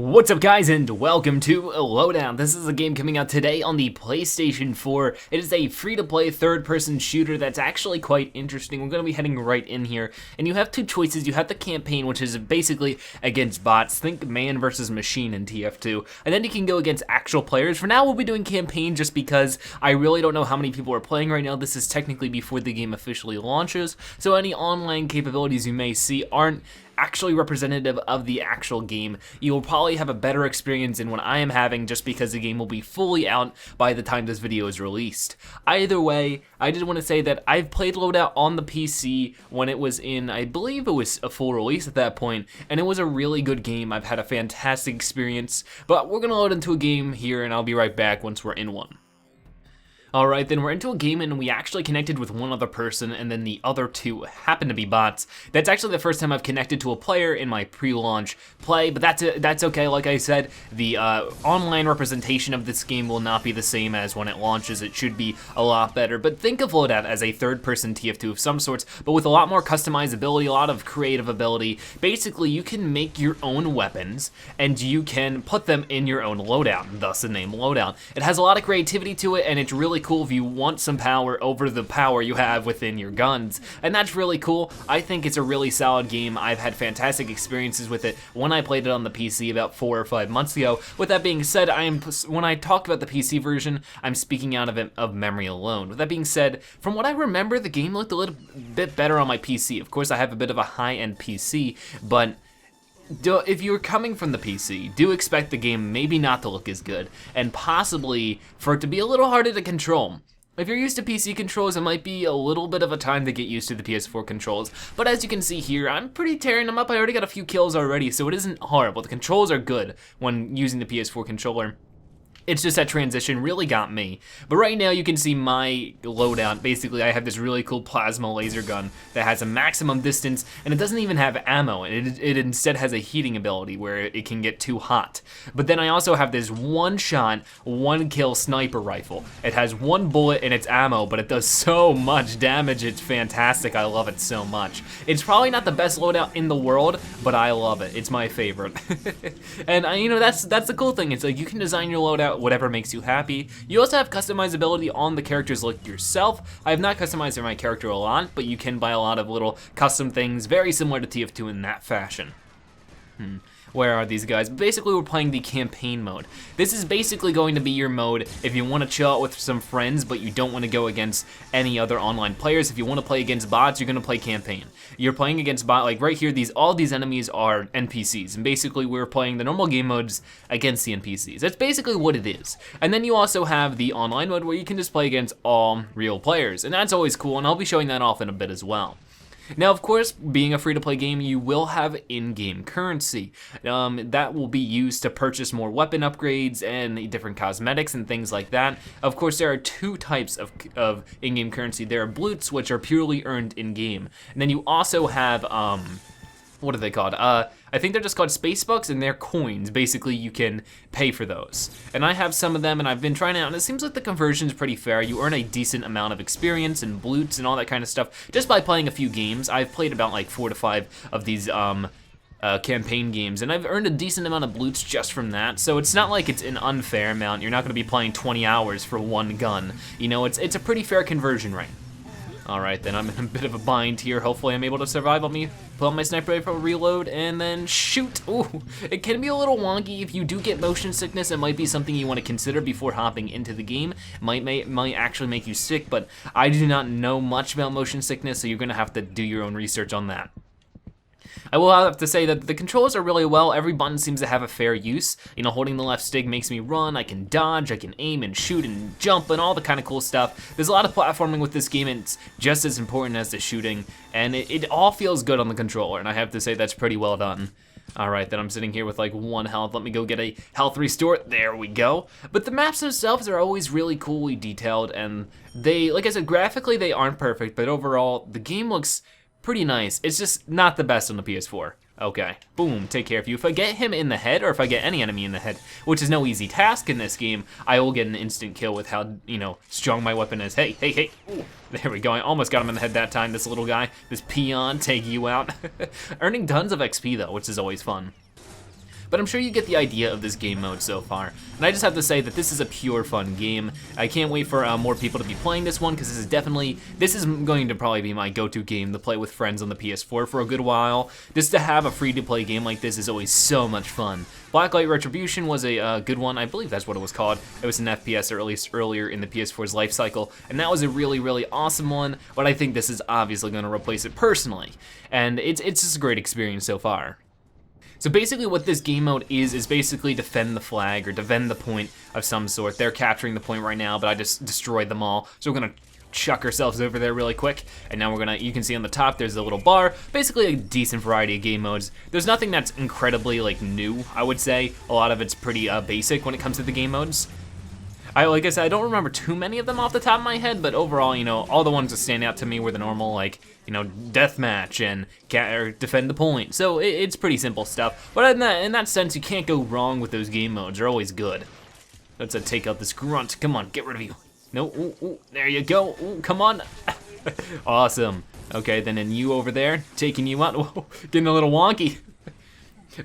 What's up guys and welcome to Loadout. This is a game coming out today on the PlayStation 4. It is a free-to-play third-person shooter that's actually quite interesting. We're going to be heading right in here, and you have two choices. You have the campaign, which is basically against bots. Think man versus machine in TF2. And then you can go against actual players. For now, we'll be doing campaign just because I really don't know how many people are playing right now. This is technically before the game officially launches, so any online capabilities you may see aren't actually representative of the actual game. You will probably have a better experience than what I am having just because the game will be fully out by the time this video is released. Either way, I just want to say that I've played Loadout on the PC when it was in, I believe it was a full release at that point, and it was a really good game. I've had a fantastic experience, but we're gonna load into a game here and I'll be right back once we're in one. Alright, then we're into a game and we actually connected with one other person and then the other two happen to be bots. That's actually the first time I've connected to a player in my pre-launch play, but that's okay. Like I said, the online representation of this game will not be the same as when it launches. It should be a lot better, but think of Loadout as a third-person TF2 of some sorts, but with a lot more customizability, a lot of creative ability. Basically, you can make your own weapons and you can put them in your own loadout, thus the name Loadout. It has a lot of creativity to it and it's really cool if you want some power over the power you have within your guns, and that's really cool. I think it's a really solid game. I've had fantastic experiences with it when I played it on the PC about 4 or 5 months ago. With that being said, when I talk about the PC version, I'm speaking out of memory alone. With that being said, from what I remember, the game looked a little bit better on my PC. Of course, I have a bit of a high-end PC, but if you're coming from the PC, do expect the game maybe not to look as good, and possibly for it to be a little harder to control. If you're used to PC controls, it might be a little bit of a time to get used to the PS4 controls, but as you can see here, I'm pretty tearing them up. I already got a few kills already, so it isn't horrible. The controls are good when using the PS4 controller. It's just that transition really got me. But right now you can see my loadout. Basically, I have this really cool plasma laser gun that has a maximum distance, and it doesn't even have ammo. It instead has a heating ability where it can get too hot. But then I also have this one-shot, one-kill sniper rifle. It has one bullet in its ammo, but it does so much damage. It's fantastic. I love it so much. It's probably not the best loadout in the world, but I love it. It's my favorite. And you know, that's the cool thing. It's like you can design your loadout whatever makes you happy. You also have customizability on the characters like yourself. I have not customized my character a lot, but you can buy a lot of little custom things very similar to TF2 in that fashion. Where are these guys? Basically, we're playing the campaign mode. This is basically going to be your mode if you want to chill out with some friends, but you don't want to go against any other online players. If you want to play against bots, you're going to play campaign. You're playing against bot, like right here, all these enemies are NPCs, and basically we're playing the normal game modes against the NPCs. That's basically what it is. And then you also have the online mode where you can just play against all real players, and that's always cool, and I'll be showing that off in a bit as well. Now, of course, being a free-to-play game, you will have in-game currency. That will be used to purchase more weapon upgrades and different cosmetics and things like that. Of course, there are two types of in-game currency. There are bloots, which are purely earned in-game. And then you also have, what are they called? I think they're just called space bucks, and they're coins. Basically, you can pay for those. And I have some of them, and I've been trying it out, and it seems like the conversion is pretty fair. You earn a decent amount of experience and bloots and all that kind of stuff just by playing a few games. I've played about like 4 to 5 of these campaign games, and I've earned a decent amount of bloots just from that, so it's not like it's an unfair amount. You're not gonna be playing 20 hours for one gun. You know, it's a pretty fair conversion rate. Alright, then I'm in a bit of a bind here. Hopefully I'm able to survive. Let me pull out my sniper rifle, reload, and then shoot. Ooh, it can be a little wonky. If you do get motion sickness, it might be something you want to consider before hopping into the game. It might actually make you sick, but I do not know much about motion sickness, so you're gonna have to do your own research on that. I will have to say that the controls are really well. Every button seems to have a fair use. You know, holding the left stick makes me run, I can dodge, I can aim and shoot and jump and all the kind of cool stuff. There's a lot of platforming with this game, and it's just as important as the shooting, and it all feels good on the controller, and I have to say that's pretty well done. Alright, then I'm sitting here with like 1 health. Let me go get a health restore. There we go. But the maps themselves are always really coolly detailed, and they, like I said, graphically they aren't perfect, but overall the game looks pretty nice. It's just not the best on the PS4. Okay, boom, take care of you. If I get him in the head, or if I get any enemy in the head, which is no easy task in this game, I will get an instant kill with how, you know, strong my weapon is. Hey, hey, hey. Ooh, there we go. I almost got him in the head that time. This little guy, this peon, take you out. Earning tons of XP though, which is always fun. but I'm sure you get the idea of this game mode so far. And I just have to say that this is a pure fun game. I can't wait for more people to be playing this one, because this is going to probably be my go-to game to play with friends on the PS4 for a good while. Just to have a free-to-play game like this is always so much fun. Blacklight Retribution was a good one. I believe that's what it was called. It was an FPS, or at least earlier in the PS4's life cycle, and that was a really, really awesome one, but I think this is obviously going to replace it personally, and it's just a great experience so far. So basically what this game mode is basically defend the flag, or defend the point of some sort. They're capturing the point right now, but I just destroyed them all, so we're gonna chuck ourselves over there really quick, and now you can see on the top there's a little bar, basically a decent variety of game modes. There's nothing that's incredibly new, I would say. A lot of it's pretty basic when it comes to the game modes. Like I said, I don't remember too many of them off the top of my head, but overall, all the ones that stand out to me were the normal, deathmatch and or defend the point. So it's pretty simple stuff, but in that sense, you can't go wrong with those game modes. They're always good. Let's take out this grunt. Come on, get rid of you. No, ooh, there you go. Ooh, come on. Awesome. Okay, then you over there, taking you out. Whoa, getting a little wonky.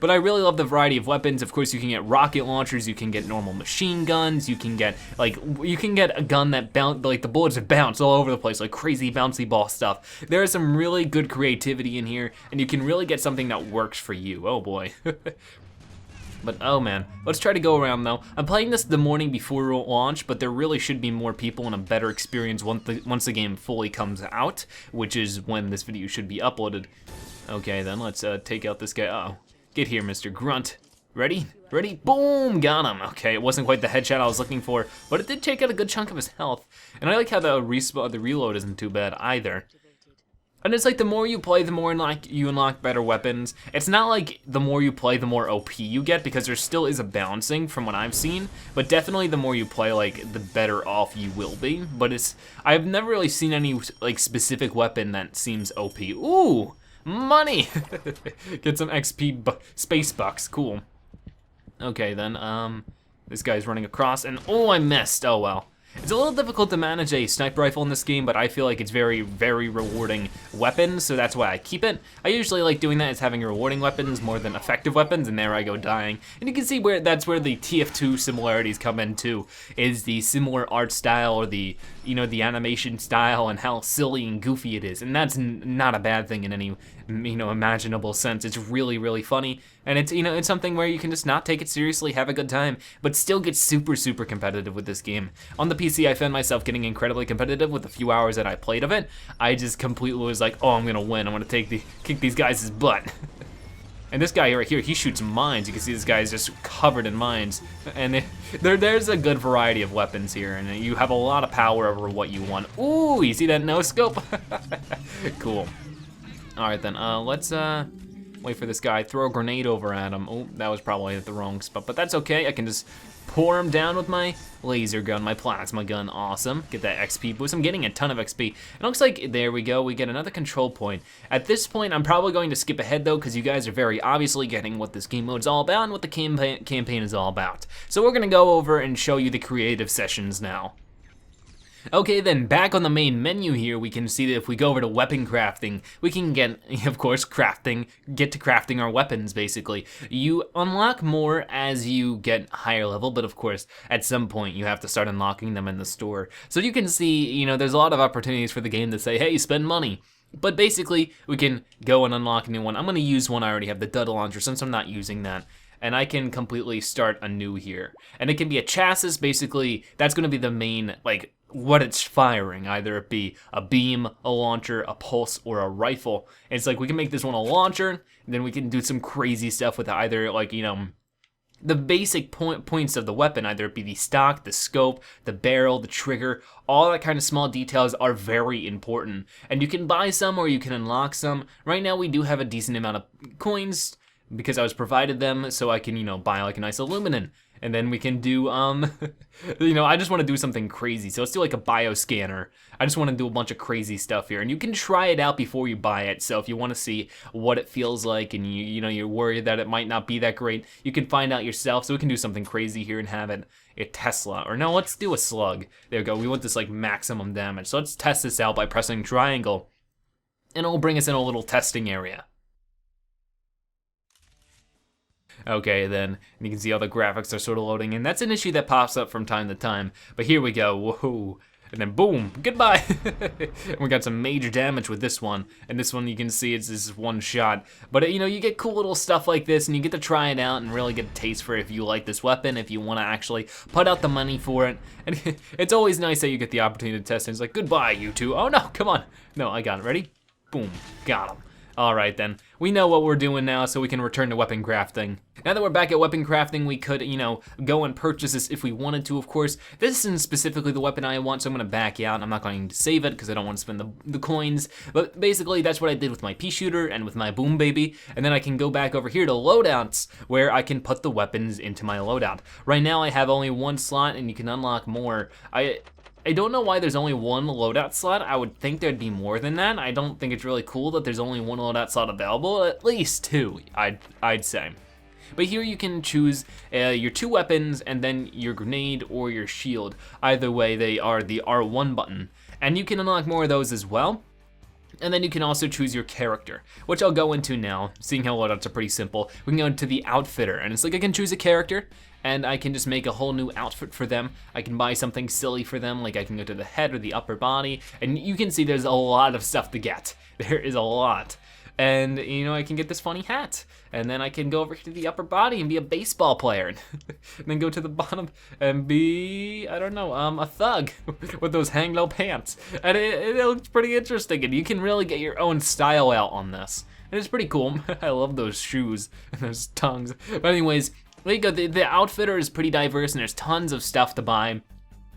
But I really love the variety of weapons. Of course, you can get rocket launchers, you can get normal machine guns, you can get a gun that the bullets that bounce all over the place, like crazy bouncy ball stuff. There is some really good creativity in here, and you can really get something that works for you. Oh boy. But oh man, let's try to go around though. I'm playing this the morning before launch, but there really should be more people and a better experience once the game fully comes out, which is when this video should be uploaded. Okay then, let's take out this guy. Uh-oh. Get here, Mr. Grunt. Ready? Ready? Boom! Got him. Okay, it wasn't quite the headshot I was looking for, but it did take out a good chunk of his health. And I like how the reload isn't too bad either. And it's like the more you play, the more you unlock better weapons. It's not like the more you play, the more OP you get, because there still is a balancing from what I've seen. But definitely the more you play, the better off you will be. But I've never really seen any specific weapon that seems OP. Ooh, money! Get some XP space bucks. Cool. Okay then. This guy's running across, and oh, I missed. Oh well. It's a little difficult to manage a sniper rifle in this game, but I feel like it's very, very rewarding weapon, so that's why I keep it. I usually like doing that as having rewarding weapons more than effective weapons, and there I go dying. And you can see that's where the TF2 similarities come in too, is the similar art style, or the animation style, and how silly and goofy it is. And that's not a bad thing in any imaginable sense. It's really, really funny, and it's something where you can just not take it seriously, have a good time, but still get super, super competitive with this game. On the PC, I found myself getting incredibly competitive with the few hours that I played of it. I just completely was like, oh, I'm gonna win. I'm gonna kick these guys' butt. And this guy right here, he shoots mines. You can see this guy is just covered in mines. And there's a good variety of weapons here, and you have a lot of power over what you want. Ooh, you see that no scope? Cool. All right then, let's wait for this guy. Throw a grenade over at him. Oh, that was probably at the wrong spot, but that's okay. I can just pour him down with my laser gun, my plasma gun. Awesome. Get that XP boost. I'm getting a ton of XP. It looks like, there we go, we get another control point. At this point, I'm probably going to skip ahead though, because you guys are very obviously getting what this game mode's all about and what the campaign is all about. So we're gonna go over and show you the creative sessions now. Okay then, back on the main menu here, we can see that if we go over to Weaponcrafting, we can get to crafting our weapons, basically. You unlock more as you get higher level, but of course, at some point, you have to start unlocking them in the store. So you can see, there's a lot of opportunities for the game to say, hey, spend money. But basically, we can go and unlock a new one. I'm gonna use one I already have, the Dud Launcher, since I'm not using that. And I can completely start anew here. And it can be a chassis, basically, that's gonna be the main, what it's firing, either it be a beam, a launcher, a pulse, or a rifle. And it's we can make this one a launcher, and then we can do some crazy stuff with either, the basic points of the weapon, either it be the stock, the scope, the barrel, the trigger. All that kind of small details are very important. And you can buy some or you can unlock some. Right now we do have a decent amount of coins, because I was provided them, so I can, buy a nice aluminum. And then we can do, I just want to do something crazy. So let's do a bioscanner. I just want to do a bunch of crazy stuff here. And you can try it out before you buy it. So if you want to see what it feels like and you're worried that it might not be that great, you can find out yourself. So we can do something crazy here and have it a Tesla. Or no, let's do a slug. There we go. We want this maximum damage. So let's test this out by pressing triangle. And it'll bring us in a little testing area. Okay, then, and you can see all the graphics are sort of loading, and that's an issue that pops up from time to time. But here we go, whoa. And then boom, goodbye. And we got some major damage with this one. And this one you can see it's this one shot. But you know, you get cool little stuff like this and you get to try it out and really get a taste for it if you like this weapon, if you want to actually put out the money for it. And it's always nice that you get the opportunity to test it. It's like, goodbye, you two. Oh no, come on. No, I got it, ready? Boom, got him. All right then, we know what we're doing now, so we can return to weapon crafting. Now that we're back at weapon crafting, we could, you know, go and purchase this if we wanted to, of course. This isn't specifically the weapon I want, so I'm gonna back out. I'm not going to save it, because I don't want to spend the coins. But basically, that's what I did with my pea shooter and with my boom baby. And then I can go back over here to loadouts, where I can put the weapons into my loadout. Right now, I have only one slot, and you can unlock more. I don't know why there's only one loadout slot. I would think there'd be more than that. I don't think it's really cool that there's only one loadout slot available. At least two, I'd say. But here you can choose your two weapons and then your grenade or your shield. Either way, they are the R1 button. And you can unlock more of those as well. And then you can also choose your character, which I'll go into now, seeing how loadouts are pretty simple. We can go into the outfitter, and it's like I can choose a character, and I can just make a whole new outfit for them. I can buy something silly for them, like I can go to the head or the upper body, and you can see there's a lot of stuff to get. There is a lot. And, you know, I can get this funny hat. And then I can go over to the upper body and be a baseball player. And then go to the bottom and be, I don't know, a thug with those hang low pants. And it looks pretty interesting. And you can really get your own style out on this. And it's pretty cool. I love those shoes and those tongues. But anyways, there you go. The outfitter is pretty diverse and there's tons of stuff to buy.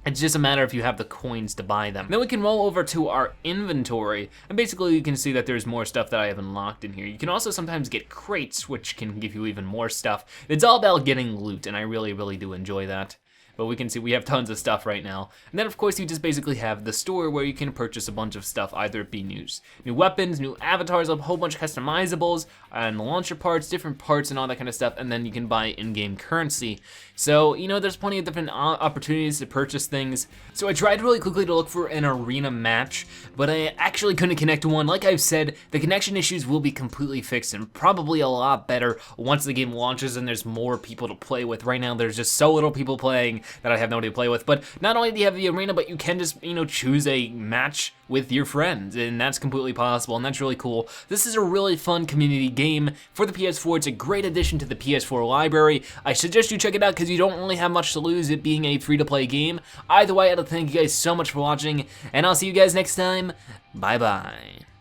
It's just a matter if you have the coins to buy them. Then we can roll over to our inventory, and basically you can see that there's more stuff that I have unlocked in here. You can also sometimes get crates, which can give you even more stuff. It's all about getting loot, and I really, really do enjoy that. But we can see we have tons of stuff right now. And then of course you just basically have the store where you can purchase a bunch of stuff, either it be new weapons, new avatars, a whole bunch of customizables, and launcher parts, different parts and all that kind of stuff, and then you can buy in-game currency. So, you know, there's plenty of different opportunities to purchase things. So I tried really quickly to look for an arena match, but I actually couldn't connect to one. Like I've said, the connection issues will be completely fixed and probably a lot better once the game launches and there's more people to play with. Right now, there's just so little people playing that I have nobody to play with. But not only do you have the arena, but you can just, you know, choose a match with your friends, and that's completely possible, and that's really cool. This is a really fun community game for the PS4. It's a great addition to the PS4 library. I suggest you check it out because you don't really have much to lose, it being a free-to-play game. Either way, I'd like to thank you guys so much for watching, and I'll see you guys next time. Bye-bye.